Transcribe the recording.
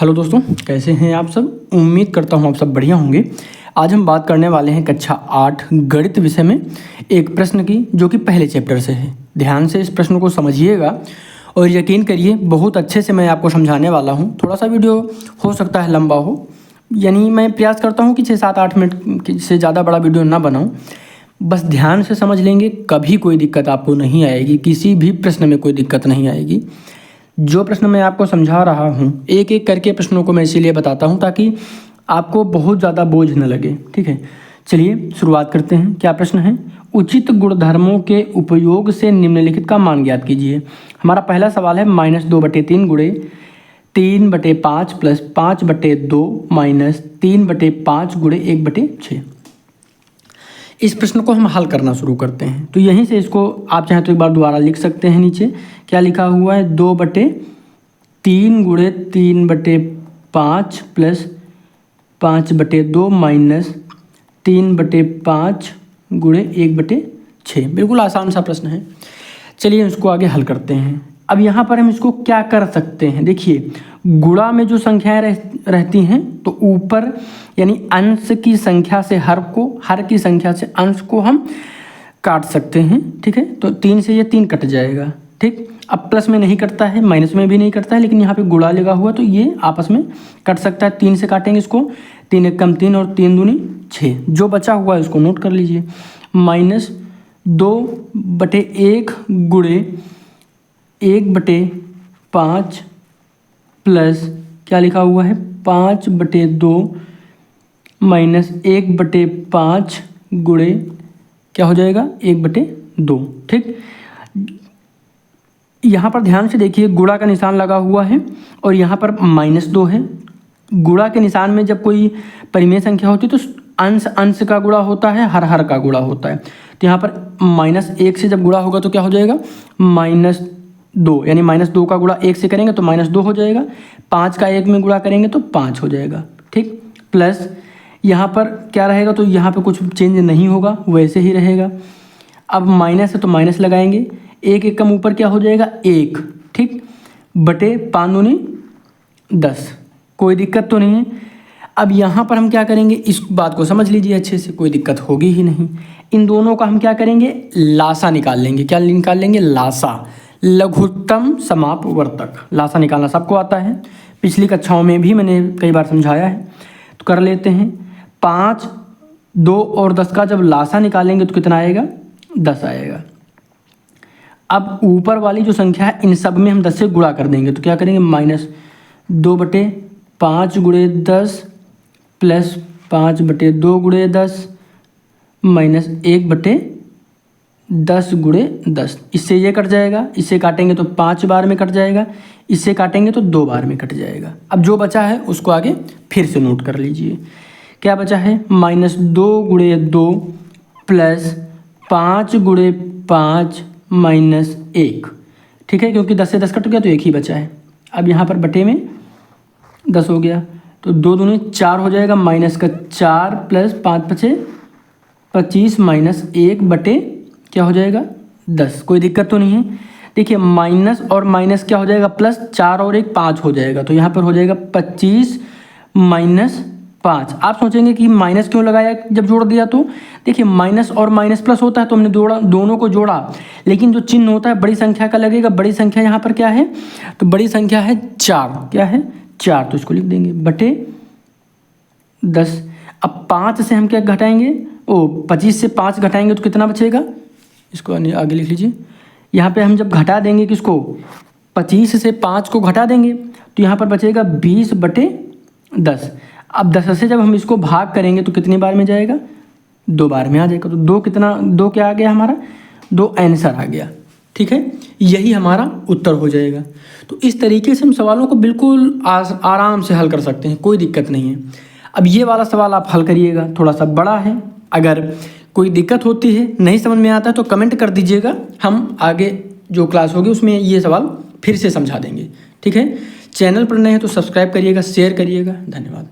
Hello दोस्तों, कैसे हैं आप सब। उम्मीद करता हूं आप सब बढ़िया होंगे। आज हम बात करने वाले हैं कक्षा 8 गणित विषय में एक प्रश्न की, जो कि पहले चैप्टर से है। ध्यान से इस प्रश्न को समझिएगा और यकीन करिए बहुत अच्छे से मैं आपको समझाने वाला हूं। थोड़ा सा वीडियो हो सकता है लंबा हो, यानी मैं प्रयास करता हूं कि 6-7-8 मिनट से ज़्यादा बड़ा वीडियो ना बनाऊं। बस ध्यान से समझ लेंगे, कभी कोई दिक्कत आपको नहीं आएगी, किसी भी प्रश्न में कोई दिक्कत नहीं आएगी। जो प्रश्न मैं आपको समझा रहा हूँ, एक एक करके प्रश्नों को मैं इसीलिए बताता हूँ ताकि आपको बहुत ज़्यादा बोझ न लगे। ठीक है, चलिए शुरुआत करते हैं। क्या प्रश्न है? उचित गुणधर्मों के उपयोग से निम्नलिखित का मान ज्ञात कीजिए। हमारा पहला सवाल है -2/3 गुणे 3/5 प्लस 5/2 माइनस 3/5 गुणे 1/6। इस प्रश्न को हम हल करना शुरू करते हैं। तो यहीं से इसको आप चाहें तो एक बार दोबारा लिख सकते हैं। नीचे क्या लिखा हुआ है? 2/3 गुणे 3/5 प्लस 5/2 माइनस 3/5 गुणे 1/6। बिल्कुल आसान सा प्रश्न है। चलिए इसको आगे हल करते हैं। अब यहाँ पर हम इसको क्या कर सकते हैं? देखिए, गुणा में जो संख्याएं रहती हैं तो ऊपर यानी अंश की संख्या से हर की संख्या से अंश को हम काट सकते हैं। ठीक है, तो 3 से ये 3 कट जाएगा। ठीक, अब प्लस में नहीं कटता है, माइनस में भी नहीं कटता है, लेकिन यहाँ पे गुणा लगा हुआ तो ये आपस में कट सकता है। 3 से काटेंगे इसको, 3 × 1 = 3 और 3 दूनी 6। जो बचा हुआ है उसको नोट कर लीजिए। -2/1 गुणे 1/5 प्लस क्या लिखा हुआ है? 5/2 माइनस 1/5 गुणे क्या हो जाएगा? 1/2। ठीक, यहाँ पर ध्यान से देखिए, गुणा का निशान लगा हुआ है और यहाँ पर -2 है। गुणा के निशान में जब कोई परिमेय संख्या होती है तो अंश अंश का गुणा होता है, हर का गुणा होता है। तो यहाँ पर -1 से जब गुणा होगा तो क्या हो जाएगा? -2, यानी -2 का गुणा 1 से करेंगे तो -2 हो जाएगा। 5 का 1 में गुणा करेंगे तो 5 हो जाएगा। ठीक, प्लस यहाँ पर क्या रहेगा? तो यहाँ पे कुछ चेंज नहीं होगा, वैसे ही रहेगा। अब माइनस है तो माइनस लगाएंगे। 1 एकम ऊपर क्या हो जाएगा? 1। ठीक, बटे 5 दूनी 10। कोई दिक्कत तो नहीं है। अब यहाँ पर हम क्या करेंगे? इस बात को समझ लीजिए अच्छे से, कोई दिक्कत होगी ही नहीं। इन दोनों का हम क्या करेंगे? लासा निकाल लेंगे। क्या निकाल लेंगे? लासा, लघुत्तम समापवर्तक। लासा निकालना सबको आता है, पिछली कक्षाओं में भी मैंने कई बार समझाया है, तो कर लेते हैं। 5, 2 और 10 का जब लासा निकालेंगे तो कितना आएगा? 10 आएगा। अब ऊपर वाली जो संख्या है इन सब में हम 10 से गुणा कर देंगे तो क्या करेंगे? -2/5 गुणे 10 प्लस 5/2 गुणे 10 माइनस 1/10 गुणे 10। इससे ये कट जाएगा, इससे काटेंगे तो 5 बार में कट जाएगा, इससे काटेंगे तो 2 बार में कट जाएगा। अब जो बचा है उसको आगे फिर से नोट कर लीजिए। क्या बचा है? -2 गुणे 2 प्लस 5 गुणे 5 माइनस 1। ठीक है, क्योंकि 10 से 10 कट गया तो 1 ही बचा है। अब यहाँ पर बटे में 10 हो गया तो 2 दूनी 4 हो जाएगा, माइनस का 4 प्लस 5/5 25 माइनस 1 बटे क्या हो जाएगा? 10। कोई दिक्कत तो नहीं है। देखिए, माइनस और माइनस क्या हो जाएगा? प्लस, 4 और 1 5 हो जाएगा, तो यहाँ पर हो जाएगा 25 माइनस 5। आप सोचेंगे कि माइनस क्यों लगाया जब जोड़ दिया? तो देखिए, माइनस और माइनस प्लस होता है तो हमने दोनों को जोड़ा, लेकिन जो चिन्ह होता है बड़ी संख्या का लगेगा। बड़ी संख्या यहाँ पर क्या है? तो बड़ी संख्या है 4। क्या है? 4, तो इसको लिख देंगे बटे 10। अब 5 से हम क्या घटाएंगे? 25 से 5 घटाएंगे तो कितना बचेगा? इसको आगे लिख लीजिए। यहाँ पे हम जब घटा देंगे किसको? 25 से 5 को घटा देंगे तो यहाँ पर बचेगा 20/10। अब 10 से जब हम इसको भाग करेंगे तो कितनी बार में जाएगा? 2 बार में आ जाएगा। तो 2 क्या आ गया हमारा? 2 आंसर आ गया। ठीक है, यही हमारा उत्तर हो जाएगा। तो इस तरीके से हम सवालों को बिल्कुल आराम से हल कर सकते हैं, कोई दिक्कत नहीं है। अब ये वाला सवाल आप हल करिएगा, थोड़ा सा बड़ा है। अगर कोई दिक्कत होती है, नहीं समझ में आता है तो कमेंट कर दीजिएगा, हम आगे जो क्लास होगी उसमें ये सवाल फिर से समझा देंगे। ठीक है, चैनल पर नए हैं तो सब्सक्राइब करिएगा, शेयर करिएगा। धन्यवाद।